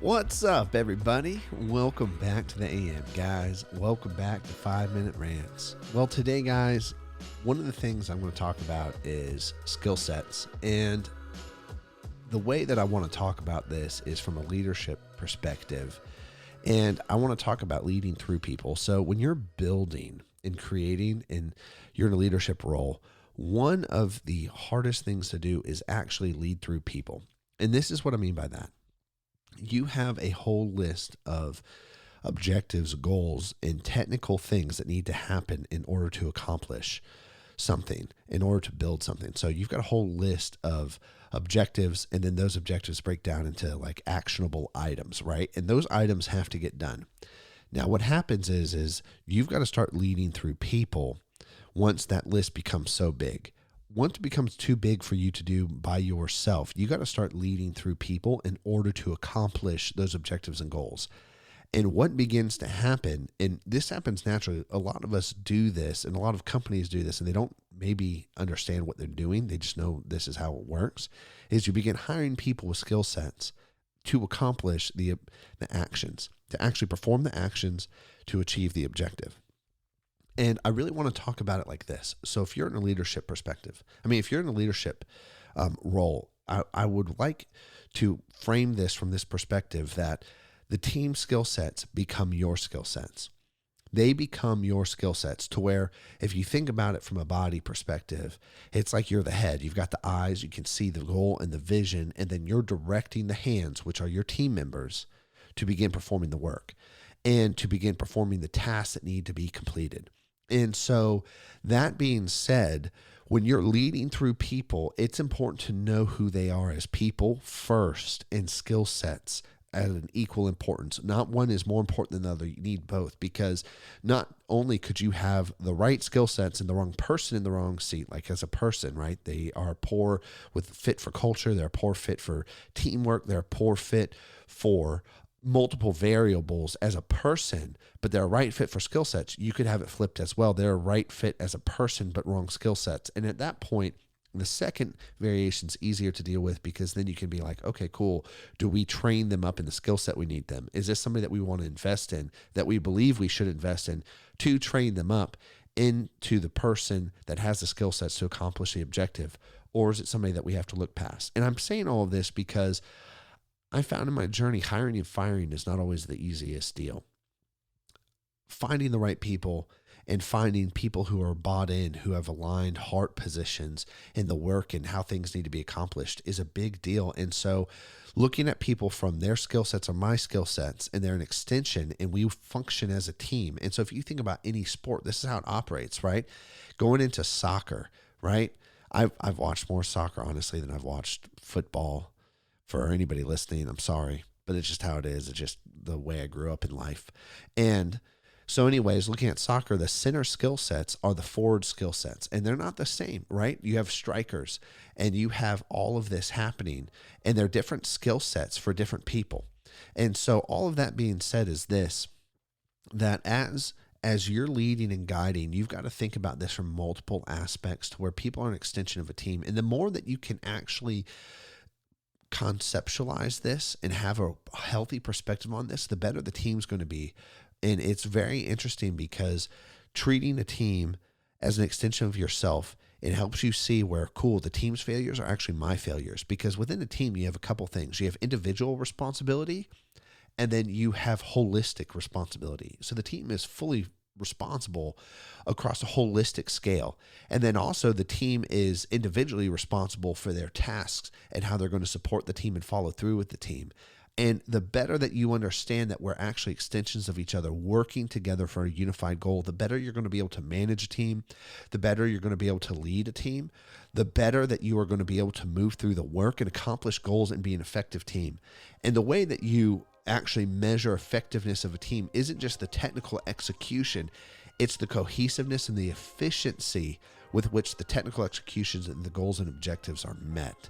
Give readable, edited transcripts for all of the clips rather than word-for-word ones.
What's up, everybody? Welcome back to the AM, guys. Welcome back to 5-Minute Rants. Well, today, guys, one of the things I'm going to talk about is skill sets. And the way that I want to talk about this is from a leadership perspective. And I want to talk about leading through people. So when you're building and creating and you're in a leadership role, one of the hardest things to do is actually lead through people. And this is what I mean by that. You have a whole list of objectives, goals, and technical things that need to happen in order to accomplish something, in order to build something. So you've got a whole list of objectives, and then those objectives break down into like actionable items, right? And those items have to get done. Now, what happens is you've got to start leading through people once that list becomes so big. Once it becomes too big for you to do by yourself, you got to start leading through people in order to accomplish those objectives and goals. And what begins to happen, and this happens naturally, a lot of us do this, and a lot of companies do this, and they don't maybe understand what they're doing. They just know this is how it works, is you begin hiring people with skill sets to accomplish the actions, to actually perform the actions to achieve the objective. And I really want to talk about it like this. So if you're in a leadership perspective, if you're in a leadership role, I would like to frame this from this perspective that the team skill sets become your skill sets. They become your skill sets to where if you think about it from a body perspective, it's like you're the head. You've got the eyes, you can see the goal and the vision, and then you're directing the hands, which are your team members, to begin performing the work and to begin performing the tasks that need to be completed. And so that being said, when you're leading through people, it's important to know who they are as people first and skill sets at an equal importance. Not one is more important than the other. You need both, because not only could you have the right skill sets and the wrong person in the wrong seat, like as a person, right? They are poor with fit for culture. They're poor fit for teamwork. They're poor fit for multiple variables as a person, but they're a right fit for skill sets. You could have it flipped as well. They're a right fit as a person, but wrong skill sets. And at that point, the second variation is easier to deal with, because then you can be like, okay, cool. Do we train them up in the skill set we need them? Is this somebody that we want to invest in, that we believe we should invest in to train them up into the person that has the skill sets to accomplish the objective? Or is it somebody that we have to look past? And I'm saying all of this because I found in my journey, hiring and firing is not always the easiest deal. Finding the right people and finding people who are bought in, who have aligned heart positions in the work and how things need to be accomplished is a big deal. And so looking at people from their skill sets or my skill sets, and they're an extension, and we function as a team. And so if you think about any sport, this is how it operates, right? Going into soccer, right? I've watched more soccer, honestly, than I've watched football. For anybody listening, I'm sorry, but it's just how it is. It's just the way I grew up in life. And so anyways, looking at soccer, the center skill sets are the forward skill sets, and they're not the same, right? You have strikers, and you have all of this happening, and they're different skill sets for different people. And so all of that being said is this, that as you're leading and guiding, you've got to think about this from multiple aspects to where people are an extension of a team. And the more that you can actually conceptualize this and have a healthy perspective on this, the better the team's going to be. And it's very interesting because treating a team as an extension of yourself, it helps you see where, cool, the team's failures are actually my failures. Because within a team, you have a couple things. You have individual responsibility, and then you have holistic responsibility. So the team is fully responsible across a holistic scale. And then also the team is individually responsible for their tasks and how they're going to support the team and follow through with the team. And the better that you understand that we're actually extensions of each other working together for a unified goal, the better you're going to be able to manage a team, the better you're going to be able to lead a team, the better that you are going to be able to move through the work and accomplish goals and be an effective team. And the way that you actually measure effectiveness of a team isn't just the technical execution, it's the cohesiveness and the efficiency with which the technical executions and the goals and objectives are met.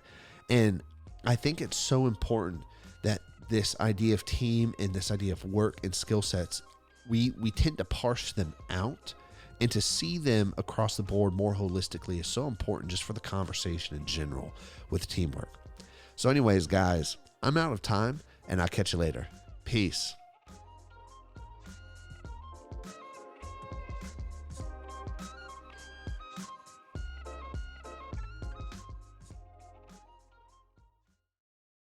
And I think it's so important that this idea of team and this idea of work and skill sets, we tend to parse them out, and to see them across the board more holistically is so important just for the conversation in general with teamwork. So anyways, guys, I'm out of time. and I'll catch you later. Peace.